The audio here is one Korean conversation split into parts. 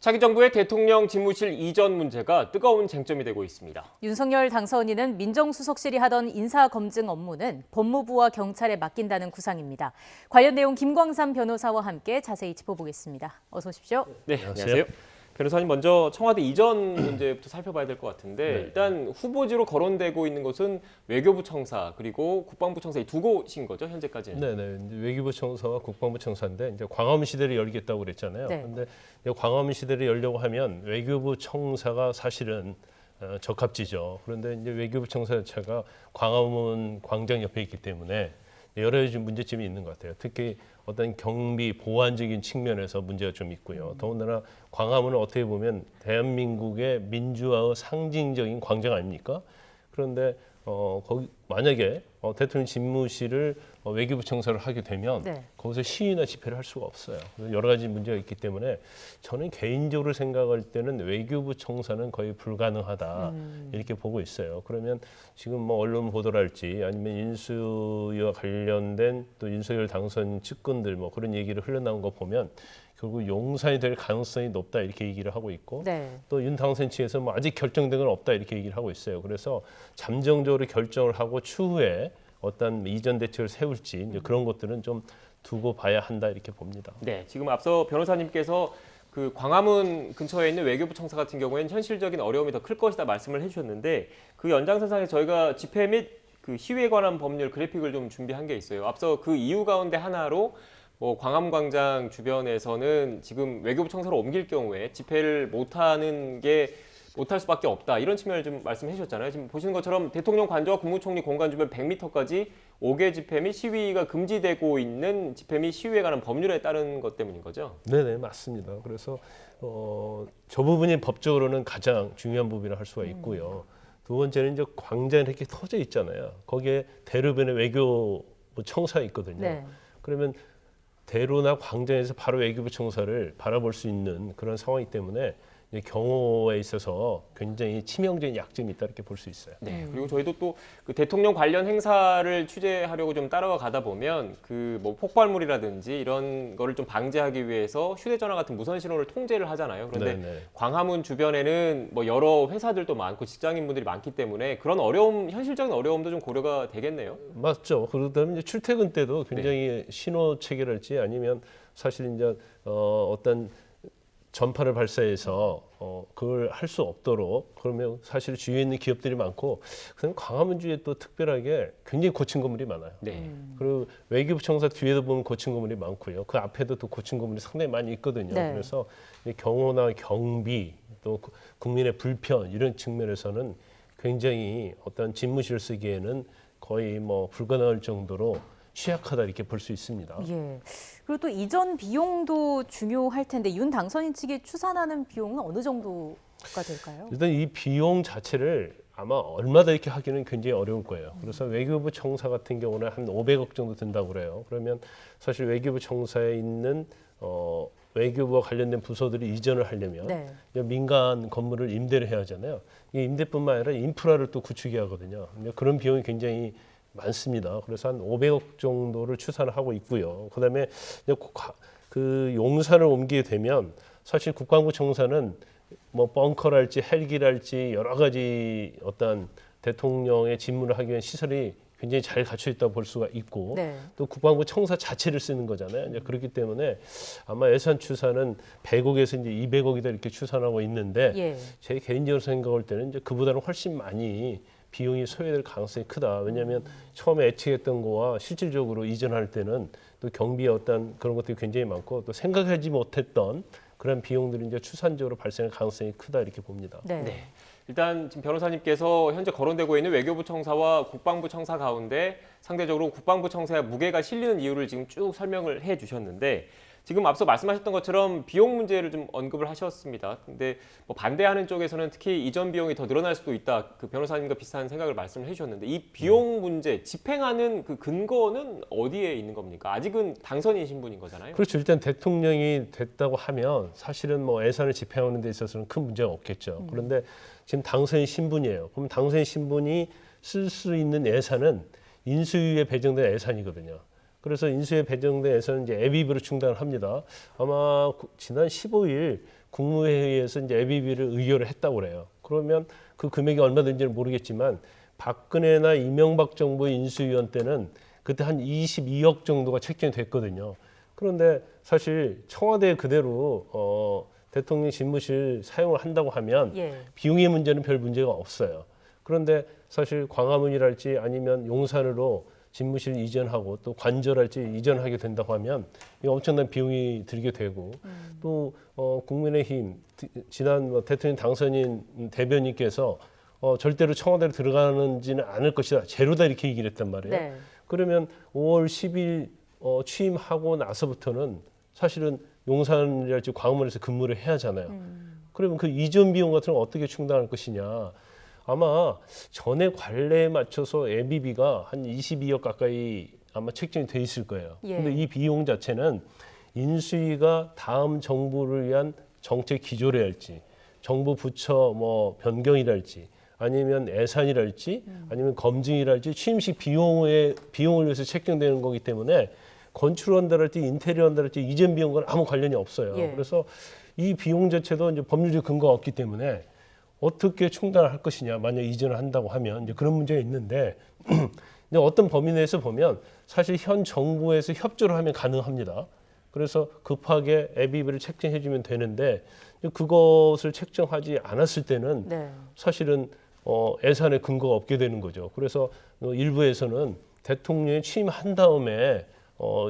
차기 정부의 대통령 집무실 이전 문제가 뜨거운 쟁점이 되고 있습니다. 윤석열 당선인은 민정수석실이 하던 인사검증 업무는 법무부와 경찰에 맡긴다는 구상입니다. 관련 내용 김광삼 변호사와 함께 자세히 짚어보겠습니다. 어서 오십시오. 네, 안녕하세요. 변호사님, 먼저 청와대 이전 문제부터 살펴봐야 될 것 같은데 일단 후보지로 거론되고 있는 것은 외교부 청사 그리고 국방부 청사 이 두 곳인 거죠, 현재까지는? 네네. 외교부 청사와 국방부 청사인데 이제 광화문 시대를 열겠다고 그랬잖아요. 그런데 광화문 시대를 열려고 하면 외교부 청사가 사실은 적합지죠. 그런데 이제 외교부 청사 자체가 광화문 광장 옆에 있기 때문에 여러 가지 문제점이 있는 것 같아요. 특히 어떤 경비 보안적인 측면에서 문제가 좀 있고요. 더군다나 광화문은 어떻게 보면 대한민국의 민주화의 상징적인 광장 아닙니까? 그런데 거기 만약에 대통령 집무실을 외교부 청사를 하게 되면 거기서 시위나 집회를 할 수가 없어요. 여러 가지 문제가 있기 때문에 저는 개인적으로 생각할 때는 외교부 청사는 거의 불가능하다 이렇게 보고 있어요. 그러면 지금 뭐 언론 보도랄지 아니면 인수위와 관련된 또 윤석열 당선 측근들 뭐 그런 얘기를 흘러나온 거 보면 결국 용산이 될 가능성이 높다 이렇게 얘기를 하고 있고 또 윤 당선 측에서 뭐 아직 결정된 건 없다 이렇게 얘기를 하고 있어요. 그래서 잠정적으로 결정을 하고 추후에 어떤 이전 대책을 세울지 이제 그런 것들은 좀 두고 봐야 한다 이렇게 봅니다. 네, 지금 앞서 변호사님께서 그 광화문 근처에 있는 외교부 청사 같은 경우에는 현실적인 어려움이 더 클 것이다 말씀을 해주셨는데 그 연장선상에 저희가 집회 및 그 시위에 관한 법률 그래픽을 좀 준비한 게 있어요. 앞서 그 이유 가운데 하나로 광화문 광장 주변에서는 지금 외교부 청사로 옮길 경우에 집회를 못할 수밖에 없다. 이런 측면을 좀 말씀해 주셨잖아요. 지금 보시는 것처럼 대통령 관저와 국무총리 공간 주변 100m까지 5개 집회 및 시위가 금지되고 있는 집회 및 시위에 관한 법률에 따른 것 때문인 거죠? 네네, 맞습니다. 그래서 저 부분이 법적으로는 가장 중요한 부분이라 할 수가 있고요. 두 번째는 이제 광장이 이렇게 터져 있잖아요. 거기에 대로변에 외교부 청사가 있거든요. 그러면 대로나 광장에서 바로 외교부 청사를 바라볼 수 있는 그런 상황이기 때문에 경호에 있어서 굉장히 치명적인 약점이 있다 이렇게 볼 수 있어요. 네. 그리고 저희도 또 그 대통령 관련 행사를 취재하려고 좀 따라와 가다 보면 그 뭐 폭발물이라든지 이런 거를 좀 방지하기 위해서 휴대전화 같은 무선 신호를 통제를 하잖아요. 그런데 광화문 주변에는 뭐 여러 회사들도 많고 직장인분들이 많기 때문에 그런 현실적인 어려움도 좀 고려가 되겠네요. 맞죠. 그러다면 이제 출퇴근 때도 굉장히 신호 체계랄지 아니면 사실 이제 어떤 전파를 발사해서 그걸 할 수 없도록 그러면 사실 주위에 있는 기업들이 많고 그다음에 광화문 주위에 또 특별하게 굉장히 고층 건물이 많아요. 그리고 외교부 청사 뒤에도 보면 고층 건물이 많고요. 그 앞에도 또 고층 건물이 상당히 많이 있거든요. 그래서 경호나 경비 또 국민의 불편 이런 측면에서는 굉장히 어떤 집무실을 쓰기에는 거의 뭐 불가능할 정도로 취약하다 이렇게 볼 수 있습니다. 그리고 또 이전 비용도 중요할 텐데 윤 당선인 측이 추산하는 비용은 어느 정도가 될까요? 일단 이 비용 자체를 아마 얼마다 이렇게 하기는 굉장히 어려울 거예요. 그래서 외교부 청사 같은 경우는 한 500억 정도 든다고 그래요. 그러면 사실 외교부 청사에 있는 외교부와 관련된 부서들이 이전을 하려면 민간 건물을 임대를 해야 하잖아요. 이 임대뿐만 아니라 인프라를 또 구축해야 하거든요. 그런 비용이 굉장히 많습니다. 그래서 한 500억 정도를 추산을 하고 있고요. 그다음에 그 용산을 옮기게 되면 사실 국방부 청사는 뭐 벙커랄지 헬기랄지 여러 가지 어떤 대통령의 집무를 하기 위한 시설이 굉장히 잘 갖춰 있다고 볼 수가 있고 또 국방부 청사 자체를 쓰는 거잖아요. 이제 그렇기 때문에 아마 예산 추산은 100억에서 이제 200억이다 이렇게 추산하고 있는데 제 개인적으로 생각할 때는 이제 그보다는 훨씬 많이 비용이 소요될 가능성이 크다. 왜냐하면 처음에 예측했던 거와 실질적으로 이전할 때는 또 경비의 어떤 그런 것들이 굉장히 많고 또 생각하지 못했던 그런 비용들이 이제 추산적으로 발생할 가능성이 크다 이렇게 봅니다. 일단 지금 변호사님께서 현재 거론되고 있는 외교부 청사와 국방부 청사 가운데 상대적으로 국방부 청사에 무게가 실리는 이유를 지금 쭉 설명을 해 주셨는데 지금 앞서 말씀하셨던 것처럼 비용 문제를 좀 언급을 하셨습니다. 근데 뭐 반대하는 쪽에서는 특히 이전 비용이 더 늘어날 수도 있다. 그 변호사님과 비슷한 생각을 말씀을 해주셨는데 이 비용 문제 집행하는 그 근거는 어디에 있는 겁니까? 아직은 당선인 신분인 거잖아요. 그렇죠. 일단 대통령이 됐다고 하면 사실은 뭐 예산을 집행하는 데 있어서는 큰 문제가 없겠죠. 그런데 지금 당선인 신분이에요. 그럼 당선인 신분이 쓸 수 있는 예산은 인수위에 배정된 예산이거든요. 그래서 인수위에 배정된 예산은 이제 예비비로 충당을 합니다. 아마 지난 15일 국무회의에서 이제 예비비를 의결을 했다고 그래요. 그러면 그 금액이 얼마든지는 모르겠지만 박근혜나 이명박 정부 인수위원 때는 그때 한 22억 정도가 책정이 됐거든요. 그런데 사실 청와대 그대로 대통령 집무실 사용을 한다고 하면 예. 비용의 문제는 별 문제가 없어요. 그런데 사실 광화문이랄지 아니면 용산으로 집무실 이전하고 또 관저랄지 이전하게 된다고 하면 이 엄청난 비용이 들게 되고 또 국민의힘 지난 대통령 당선인 대변인께서 절대로 청와대로 들어가는지는 않을 것이다. 제로다 이렇게 얘기를 했단 말이에요. 네. 그러면 5월 10일 취임하고 나서부터는 사실은 용산이랄지 광화문에서 근무를 해야 하잖아요. 그러면 그 이전 비용 같은 건 어떻게 충당할 것이냐. 아마 전에 관례에 맞춰서 예비비가 한 22억 가까이 아마 책정이 돼 있을 거예요. 그런데 이 비용 자체는 인수위가 다음 정부를 위한 정책 기조랄지 정부 부처 뭐 변경이랄지 아니면 예산이랄지 아니면 검증이랄지 취임식 비용을 위해서 책정되는 거기 때문에 건축한다랄지 인테리어 한다랄지 이전 비용과는 아무 관련이 없어요. 그래서 이 비용 자체도 이제 법률적 근거가 없기 때문에 어떻게 충당을 할 것이냐 만약 이전을 한다고 하면 이제 그런 문제가 있는데 이제 어떤 범위 내에서 보면 사실 현 정부에서 협조를 하면 가능합니다. 그래서 급하게 예비비를 책정해주면 되는데 그것을 책정하지 않았을 때는 사실은 예산에 근거가 없게 되는 거죠. 그래서 일부에서는 대통령이 취임한 다음에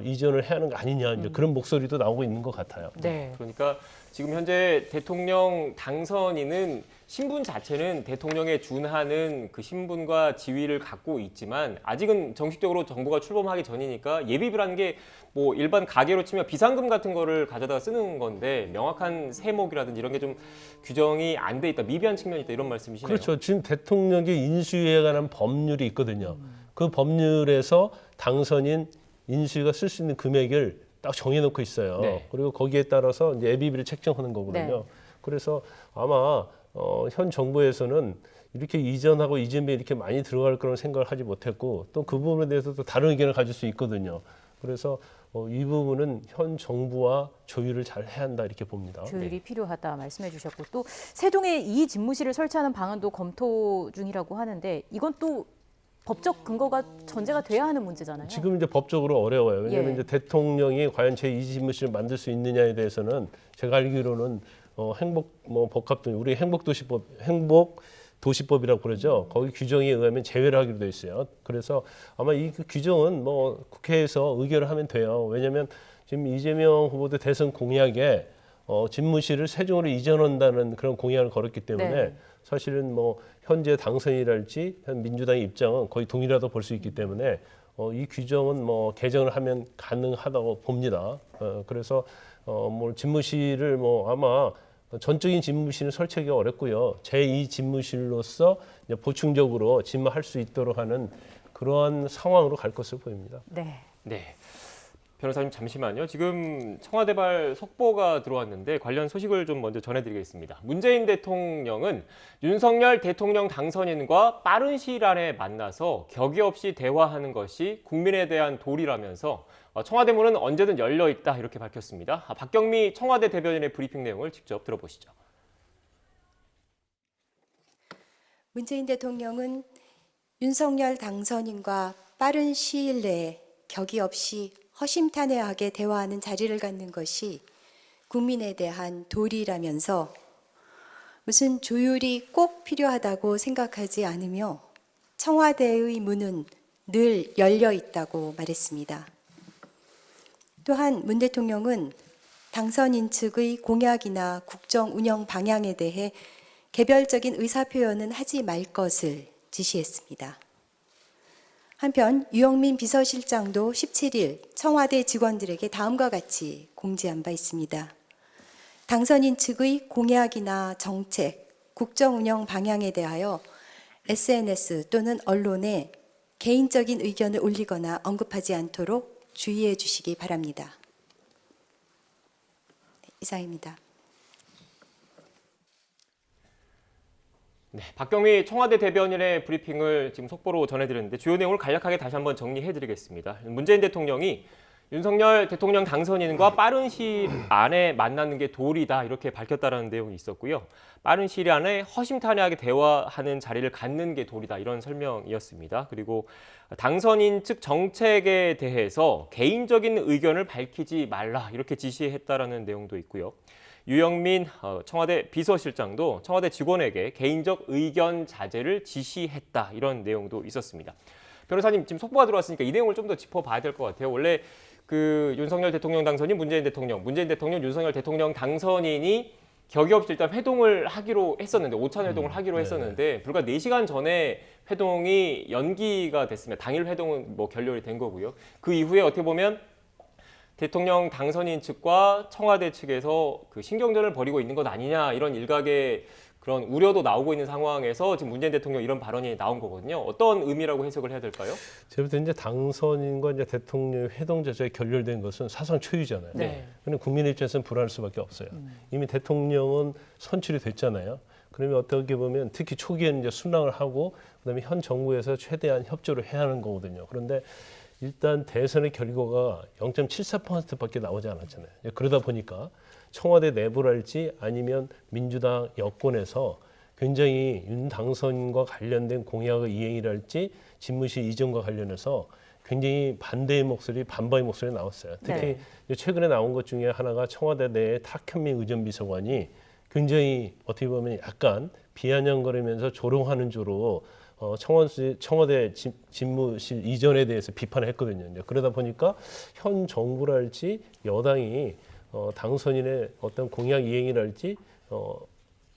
이전을 해야 하는 거 아니냐 이제 그런 목소리도 나오고 있는 것 같아요. 네. 그러니까 지금 현재 대통령 당선인은 신분 자체는 대통령에 준하는 그 신분과 지위를 갖고 있지만 아직은 정식적으로 정부가 출범하기 전이니까 예비비라는 게 뭐 일반 가계로 치면 비상금 같은 거를 가져다가 쓰는 건데 명확한 세목이라든지 이런 게 좀 규정이 안 돼 있다, 미비한 측면이 있다 이런 말씀이시네요. 그렇죠. 지금 대통령의 인수위에 관한 법률이 있거든요. 그 법률에서 당선인 인수위가 쓸 수 있는 금액을 딱 정해놓고 있어요. 네. 그리고 거기에 따라서 이제 예비비를 책정하는 거거든요. 그래서 아마 현 정부에서는 이렇게 이전하고 이전비 이렇게 많이 들어갈 거라는 생각을 하지 못했고 또 그 부분에 대해서 또 다른 의견을 가질 수 있거든요. 그래서 이 부분은 현 정부와 조율을 잘 해야 한다 이렇게 봅니다. 조율이 필요하다 말씀해 주셨고 또 세종에 이 집무실을 설치하는 방안도 검토 중이라고 하는데 이건 또 법적 근거가 전제가 돼야 하는 문제잖아요. 지금 이제 법적으로 어려워요. 왜냐하면 이제 대통령이 과연 제2집무실을 만들 수 있느냐에 대해서는 제가 알기로는 복합도 우리 행복도시법이라고 그러죠. 거기 규정에 의하면 제외를 하기로 돼 있어요. 그래서 아마 이 규정은 뭐 국회에서 의결을 하면 돼요. 왜냐하면 지금 이재명 후보도 대선 공약에 집무실을 세종으로 이전한다는 그런 공약을 걸었기 때문에 사실은 뭐 현재 당선이랄지 현 민주당의 입장은 거의 동일하다고 볼 수 있기 때문에 이 규정은 뭐 개정을 하면 가능하다고 봅니다. 그래서 뭐 집무실을 뭐 아마 전적인 집무실은 설치하기가 어렵고요. 제2 집무실로서 이제 보충적으로 집무할 수 있도록 하는 그러한 상황으로 갈 것으로 보입니다. 네. 변호사님 잠시만요. 지금 청와대발 속보가 들어왔는데 관련 소식을 좀 먼저 전해드리겠습니다. 문재인 대통령은 윤석열 대통령 당선인과 빠른 시일 안에 만나서 격의 없이 대화하는 것이 국민에 대한 도리라면서 청와대 문은 언제든 열려 있다 이렇게 밝혔습니다. 박경미 청와대 대변인의 브리핑 내용을 직접 들어보시죠. 문재인 대통령은 윤석열 당선인과 빠른 시일 내에 격의 없이 허심탄회하게 대화하는 자리를 갖는 것이 국민에 대한 도리라면서 무슨 조율이 꼭 필요하다고 생각하지 않으며 청와대의 문은 늘 열려 있다고 말했습니다. 또한 문 대통령은 당선인 측의 공약이나 국정 운영 방향에 대해 개별적인 의사표현은 하지 말 것을 지시했습니다. 한편 유영민 비서실장도 17일 청와대 직원들에게 다음과 같이 공지한 바 있습니다. 당선인 측의 공약이나 정책, 국정 운영 방향에 대하여 SNS 또는 언론에 개인적인 의견을 올리거나 언급하지 않도록 주의해 주시기 바랍니다. 이상입니다. 네, 박경미 청와대 대변인의 브리핑을 지금 속보로 전해드렸는데 주요 내용을 간략하게 다시 한번 정리해드리겠습니다. 문재인 대통령이 윤석열 대통령 당선인과 빠른 시일 안에 만나는 게 도리다 이렇게 밝혔다라는 내용이 있었고요. 빠른 시일 안에 허심탄회하게 대화하는 자리를 갖는 게 도리다 이런 설명이었습니다. 그리고 당선인 측 정책에 대해서 개인적인 의견을 밝히지 말라 이렇게 지시했다라는 내용도 있고요. 유영민 청와대 비서실장도 청와대 직원에게 개인적 의견 자제를 지시했다 이런 내용도 있었습니다. 변호사님 지금 속보가 들어왔으니까 이 내용을 좀 더 짚어봐야 될 것 같아요. 원래 그 윤석열 대통령 당선인 문재인 대통령 윤석열 대통령 당선인이 격의 없이 일단 회동을 하기로 했었는데 오찬 회동을 하기로 했었는데 불과 4시간 전에 회동이 연기가 됐습니다. 당일 회동은 뭐 결렬이 된 거고요. 그 이후에 어떻게 보면 대통령 당선인 측과 청와대 측에서 그 신경전을 벌이고 있는 것 아니냐 이런 일각의 그런 우려도 나오고 있는 상황에서 지금 문재인 대통령 이런 발언이 나온 거거든요. 어떤 의미라고 해석을 해야 될까요? 제가 볼 때 이제 당선인과 이제 대통령 회동 자체가 결렬된 것은 사상 초유잖아요. 네. 그런데 국민의 입장에서는 불안할 수밖에 없어요. 이미 대통령은 선출이 됐잖아요. 그러면 어떻게 보면 특히 초기에는 이제 순항을 하고 그다음에 현 정부에서 최대한 협조를 해야 하는 거거든요. 그런데 일단 대선의 결과가 0.74%밖에 나오지 않았잖아요. 그러다 보니까 청와대 내부랄지 아니면 민주당 여권에서 굉장히 윤 당선인과 관련된 공약의 이행이랄지 집무실 이전과 관련해서 굉장히 반대의 목소리, 반박의 목소리가 나왔어요. 특히 최근에 나온 것 중에 하나가 청와대 내의 탁현민 의전비서관이 굉장히 어떻게 보면 약간 비아냥거리면서 조롱하는 조로 청와대 집무실 이전에 대해서 비판을 했거든요. 그러다 보니까 현 정부랄지 여당이 당선인의 어떤 공약 이행이랄지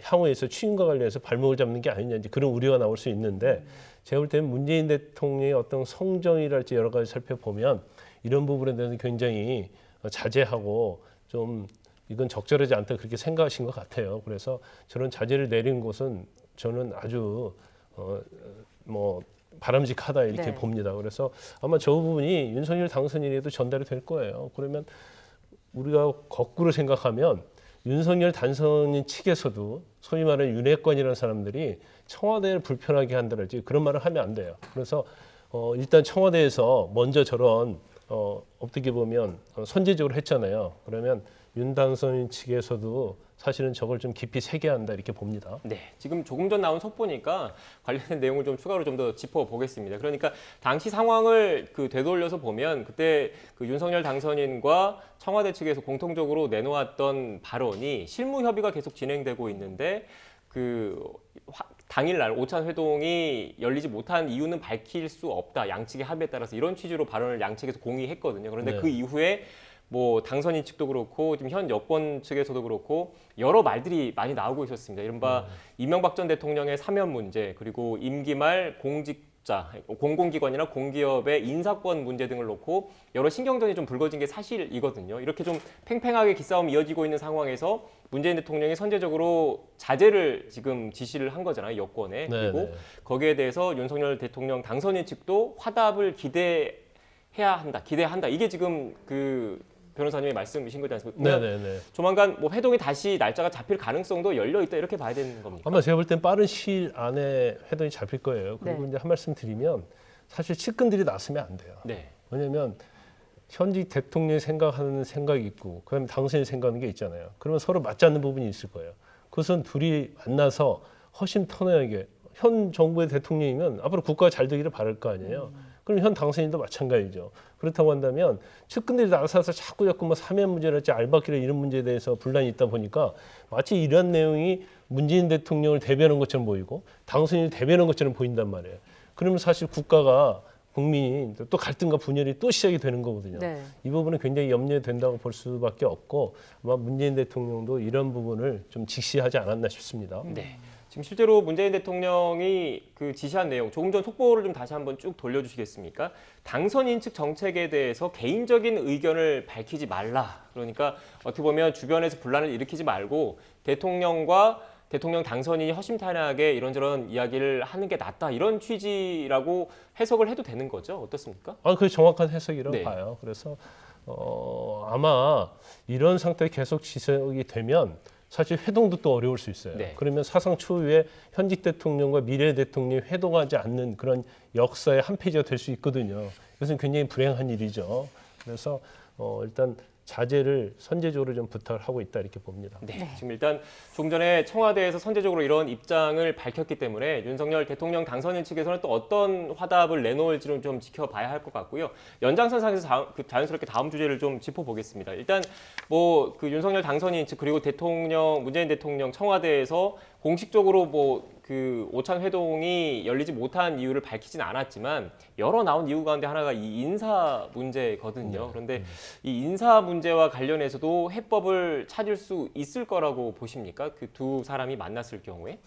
향후에서 취임과 관련해서 발목을 잡는 게 아니냐 이제 그런 우려가 나올 수 있는데 제가 볼 때는 문재인 대통령의 어떤 성정이랄지 여러 가지 살펴보면 이런 부분에 대해서 굉장히 자제하고 좀 이건 적절하지 않다 그렇게 생각하신 것 같아요. 그래서 저런 자제를 내린 것은 저는 아주 뭐 바람직하다 이렇게 봅니다. 그래서 아마 저 부분이 윤석열 당선인에도 전달이 될 거예요. 그러면 우리가 거꾸로 생각하면 윤석열 당선인 측에서도 소위 말하는 윤핵관이라는 사람들이 청와대를 불편하게 한다랄지 그런 말을 하면 안 돼요. 그래서 일단 청와대에서 먼저 저런 어떻게 보면 선제적으로 했잖아요. 그러면 윤 당선인 측에서도 사실은 저걸 좀 깊이 새겨야 한다 이렇게 봅니다. 네, 지금 조금 전 나온 속보니까 관련된 내용을 좀 추가로 좀 더 짚어보겠습니다. 그러니까 당시 상황을 되돌려서 보면 그때 그 윤석열 당선인과 청와대 측에서 공통적으로 내놓았던 발언이 실무 협의가 계속 진행되고 있는데 당일날 오찬 회동이 열리지 못한 이유는 밝힐 수 없다. 양측의 합의에 따라서 이런 취지로 발언을 양측에서 공의했거든요. 그런데 그 이후에 뭐 당선인 측도 그렇고 지금 현 여권 측에서도 그렇고 여러 말들이 많이 나오고 있었습니다. 이른바 이명박 전 대통령의 사면 문제 그리고 임기 말 공공기관이나 공기업의 인사권 문제 등을 놓고 여러 신경전이 좀 불거진 게 사실이거든요. 이렇게 좀 팽팽하게 기싸움이 이어지고 있는 상황에서 문재인 대통령이 선제적으로 자제를 지금 지시를 한 거잖아요. 여권에. 그리고 거기에 대해서 윤석열 대통령 당선인 측도 화답을 기대한다. 이게 지금 변호사님의 말씀이신 거지 않습니까? 네네네. 조만간 뭐 회동이 다시 날짜가 잡힐 가능성도 열려 있다 이렇게 봐야 되는 겁니까? 아마 제가 볼 땐 빠른 시일 안에 회동이 잡힐 거예요. 그리고 이제 한 말씀 드리면 사실 측근들이 나서면 안 돼요. 네. 왜냐하면 현직 대통령이 생각하는 생각이 있고 그다음에 당선인이 생각하는 게 있잖아요. 그러면 서로 맞지 않는 부분이 있을 거예요. 그것은 둘이 만나서 허심탄회하게 현 정부의 대통령이면 앞으로 국가가 잘 되기를 바랄 거 아니에요. 그럼 현 당선인도 마찬가지죠. 그렇다고 한다면 측근들이 나서서 자꾸 뭐 사면 문제랄지 알박기라 이런 문제에 대해서 분란이 있다 보니까 마치 이런 내용이 문재인 대통령을 대변한 것처럼 보이고 당선인을 대변한 것처럼 보인단 말이에요. 그러면 사실 국가가 국민이 또 갈등과 분열이 또 시작이 되는 거거든요. 이 부분은 굉장히 염려된다고 볼 수밖에 없고 아마 문재인 대통령도 이런 부분을 좀 직시하지 않았나 싶습니다. 네. 지금 실제로 문재인 대통령이 지시한 내용, 조금 전 속보를 좀 다시 한번 쭉 돌려주시겠습니까? 당선인 측 정책에 대해서 개인적인 의견을 밝히지 말라. 그러니까 어떻게 보면 주변에서 분란을 일으키지 말고 대통령과 대통령 당선인이 허심탄회하게 이런저런 이야기를 하는 게 낫다. 이런 취지라고 해석을 해도 되는 거죠? 어떻습니까? 그게 정확한 해석이라고 봐요. 그래서 아마 이런 상태에 계속 지속이 되면 사실 회동도 또 어려울 수 있어요. 그러면 사상 초유의 현직 대통령과 미래 대통령이 회동하지 않는 그런 역사의 한 페이지가 될 수 있거든요. 이것은 굉장히 불행한 일이죠. 그래서 일단 자제를 선제적으로 좀 부탁을 하고 있다 이렇게 봅니다. 네, 지금 일단 조금 전에 청와대에서 선제적으로 이런 입장을 밝혔기 때문에 윤석열 대통령 당선인 측에서는 또 어떤 화답을 내놓을지는 좀 지켜봐야 할 것 같고요. 연장선상에서 자연스럽게 다음 주제를 좀 짚어보겠습니다. 일단 뭐 그 윤석열 당선인 측 그리고 문재인 대통령 청와대에서 공식적으로 뭐 그 오찬 회동이 열리지 못한 이유를 밝히진 않았지만 여러 나온 이유 가운데 하나가 이 인사 문제거든요. 그런데 이 인사 문제와 관련해서도 해법을 찾을 수 있을 거라고 보십니까? 그 두 사람이 만났을 경우에?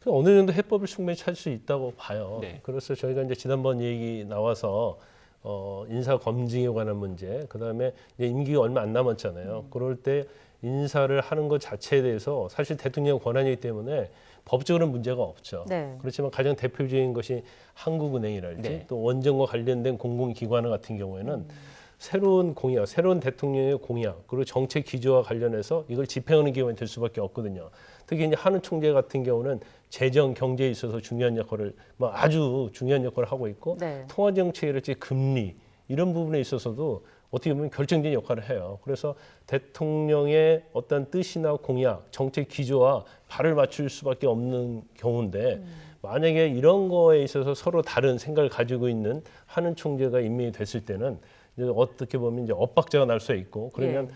어느 정도 해법을 충분히 찾을 수 있다고 봐요. 네. 그래서 저희가 이제 지난번 얘기 나와서 인사 검증에 관한 문제, 그다음에 이제 임기가 얼마 안 남았잖아요. 그럴 때 인사를 하는 것 자체에 대해서 사실 대통령 권한이기 때문에 법적으로는 문제가 없죠. 네. 그렇지만 가장 대표적인 것이 한국은행이랄지 네. 또 원전과 관련된 공공기관 같은 경우에는 새로운 공약, 새로운 대통령의 공약, 그리고 정책 기조와 관련해서 이걸 집행하는 기관이 될 수밖에 없거든요. 특히 이제 한우 총재 같은 경우는 재정, 경제에 있어서 중요한 역할을 아주 중요한 역할을 하고 있고 네. 통화 정책이랄지 금리 이런 부분에 있어서도 어떻게 보면 결정적인 역할을 해요. 그래서 대통령의 어떤 뜻이나 공약, 정책 기조와 발을 맞출 수밖에 없는 경우인데 만약에 이런 거에 있어서 서로 다른 생각을 가지고 있는 한은 총재가 임명이 됐을 때는 이제 어떻게 보면 이제 엇박자가 날 수 있고 그러면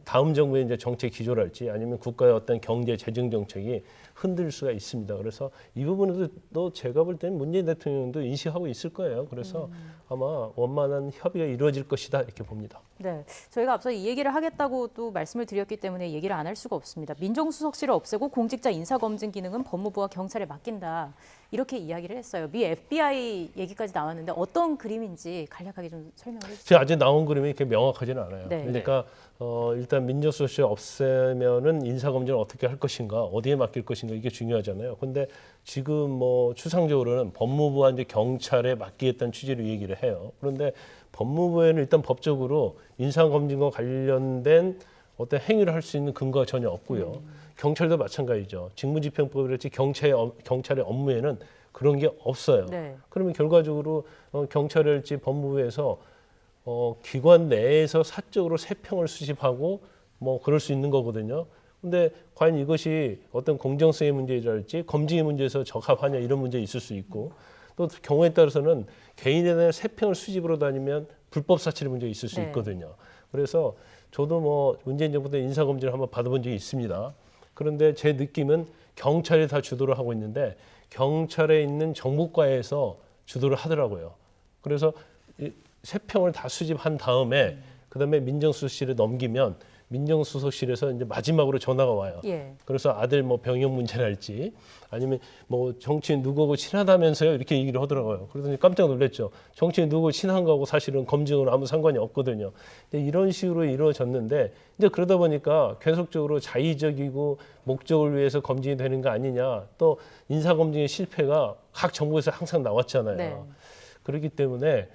다음 정부의 이제 정책 기조랄지 아니면 국가의 어떤 경제 재정 정책이 흔들 수가 있습니다. 그래서 이 부분에도 제가 볼 때는 문재인 대통령도 인식하고 있을 거예요. 그래서 아마 원만한 협의가 이루어질 것이다 이렇게 봅니다. 네, 저희가 앞서 이 얘기를 하겠다고 또 말씀을 드렸기 때문에 얘기를 안 할 수가 없습니다. 민정수석실을 없애고 공직자 인사검증 기능은 법무부와 경찰에 맡긴다. 이렇게 이야기를 했어요. 미 FBI 얘기까지 나왔는데 어떤 그림인지 간략하게 좀 설명을 해주세요. 지금 아직 나온 그림이 그렇게 명확하지는 않아요. 네. 그러니까 일단 민정수석실 없애면은 인사검증을 어떻게 할 것인가, 어디에 맡길 것인가 이게 중요하잖아요. 근데 지금 뭐 추상적으로는 법무부와 이제 경찰에 맡기겠다는 취지로 얘기를 해요. 그런데 법무부에는 일단 법적으로 인사검증과 관련된 어떤 행위를 할 수 있는 근거가 전혀 없고요. 경찰도 마찬가지죠. 직무집행법이랄지 경찰의 업무에는 그런 게 없어요. 네. 그러면 결과적으로 경찰이랄지 법무부에서 기관 내에서 사적으로 세평을 수집하고 뭐 그럴 수 있는 거거든요. 근데 과연 이것이 어떤 공정성의 문제랄지 검증의 문제에서 적합하냐 이런 문제 있을 수 있고 또 경우에 따라서는 개인에 대한 세평을 수집으로 다니면 불법 사찰의 문제가 있을 수 네. 있거든요. 그래서 저도 뭐 문재인 정부 때 인사검증을 한번 받아본 적이 있습니다. 그런데 제 느낌은 경찰이 다 주도를 하고 있는데 경찰에 있는 정보과에서 주도를 하더라고요. 그래서 세평을 다 수집한 다음에 그다음에 민정수석실에 넘기면 민정수석실에서 이제 마지막으로 전화가 와요. 예. 그래서 아들 뭐 병역 문제랄지 아니면 뭐 정치인 누구하고 친하다면서요 이렇게 얘기를 하더라고요. 그러더니 깜짝 놀랐죠. 정치인 누구 친한 거하고 사실은 검증은 아무 상관이 없거든요. 이런 식으로 이루어졌는데 이제 그러다 보니까 계속적으로 자의적이고 목적을 위해서 검증이 되는 거 아니냐. 또 인사검증의 실패가 각 정부에서 항상 나왔잖아요. 네. 그렇기 때문에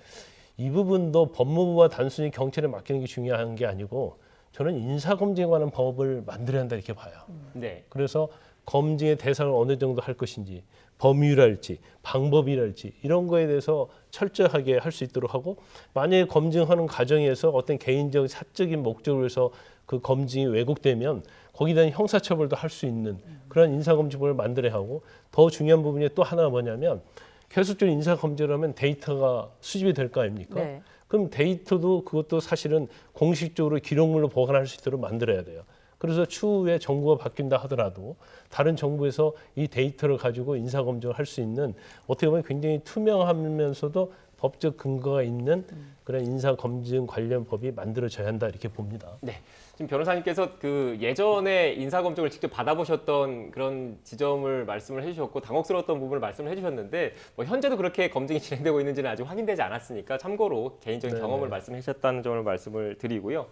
이 부분도 법무부와 단순히 경찰에 맡기는 게 중요한 게 아니고 저는 인사검증에 관한 법을 만들어야 한다 이렇게 봐요. 네. 그래서 검증의 대상을 어느 정도 할 것인지 범위랄지 방법이랄지 이런 거에 대해서 철저하게 할 수 있도록 하고 만약에 검증하는 과정에서 어떤 개인적 사적인 목적을 위해서 그 검증이 왜곡되면 거기에 대한 형사처벌도 할 수 있는 그런 인사검증법을 만들어야 하고 더 중요한 부분이 또 하나가 뭐냐면 계속적으로 인사검증을 하면 데이터가 수집이 될 거 아닙니까? 네. 그럼 데이터도 그것도 사실은 공식적으로 기록물로 보관할 수 있도록 만들어야 돼요. 그래서 추후에 정부가 바뀐다 하더라도 다른 정부에서 이 데이터를 가지고 인사검증을 할 수 있는 어떻게 보면 굉장히 투명하면서도 법적 근거가 있는 그런 인사검증 관련 법이 만들어져야 한다 이렇게 봅니다. 네. 지금 변호사님께서 그 예전에 인사검증을 직접 받아보셨던 그런 지점을 말씀을 해주셨고 당혹스러웠던 부분을 말씀을 해주셨는데 뭐 현재도 그렇게 검증이 진행되고 있는지는 아직 확인되지 않았으니까 참고로 개인적인 경험을 말씀해 주셨다는 점을 말씀을 드리고요.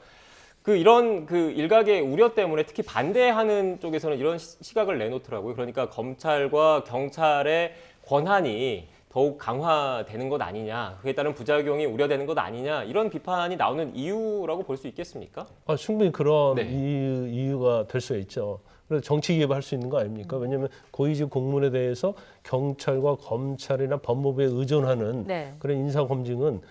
이런 일각의 우려 때문에 특히 반대하는 쪽에서는 이런 시각을 내놓더라고요. 그러니까 검찰과 경찰의 권한이 더욱 강화되는 것 아니냐, 그에 따른 부작용이 우려되는 것 아니냐 이런 비판이 나오는 이유라고 볼 수 있겠습니까? 충분히 그런 네. 이유가 될 수 있죠. 그래서 정치 개입을 할 수 있는 거 아닙니까? 왜냐하면 고위직 공무원에 대해서 경찰과 검찰이나 법무부에 의존하는 네. 그런 인사 검증은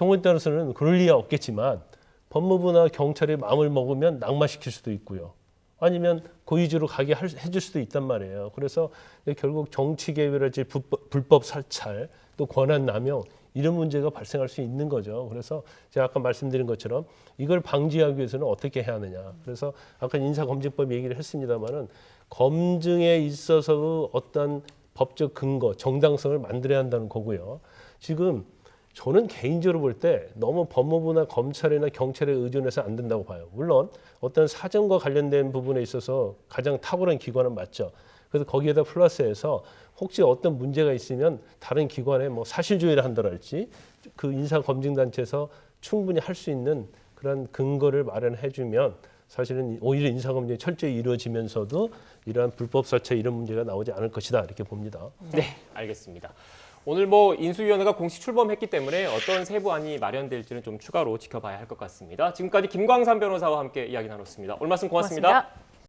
경우에 따라서는 그럴 리야 없겠지만 법무부나 경찰이 마음을 먹으면 낙마시킬 수도 있고요. 아니면 고의주로 가게 해줄 수도 있단 말이에요. 그래서 결국 정치 개입이랄지 불법 사찰 또 권한 남용 이런 문제가 발생할 수 있는 거죠. 그래서 제가 아까 말씀드린 것처럼 이걸 방지하기 위해서는 어떻게 해야 하느냐. 그래서 아까 인사검증법 얘기를 했습니다마는 검증에 있어서 어떤 법적 근거, 정당성을 만들어야 한다는 거고요. 지금 저는 개인적으로 볼 때 너무 법무부나 검찰이나 경찰에 의존해서 안 된다고 봐요. 물론 어떤 사정과 관련된 부분에 있어서 가장 탁월한 기관은 맞죠. 그래서 거기에다 플러스해서 혹시 어떤 문제가 있으면 다른 기관에 뭐 사실조회를 한다랄지 그 인사검증단체에서 충분히 할 수 있는 그런 근거를 마련해주면 사실은 오히려 인사검증이 철저히 이루어지면서도 이러한 불법 사찰 이런 문제가 나오지 않을 것이다 이렇게 봅니다. 네, 알겠습니다. 오늘 뭐 인수위원회가 공식 출범했기 때문에 어떤 세부안이 마련될지는 좀 추가로 지켜봐야 할 것 같습니다. 지금까지 김광삼 변호사와 함께 이야기 나눴습니다. 오늘 말씀 고맙습니다. 고맙습니다.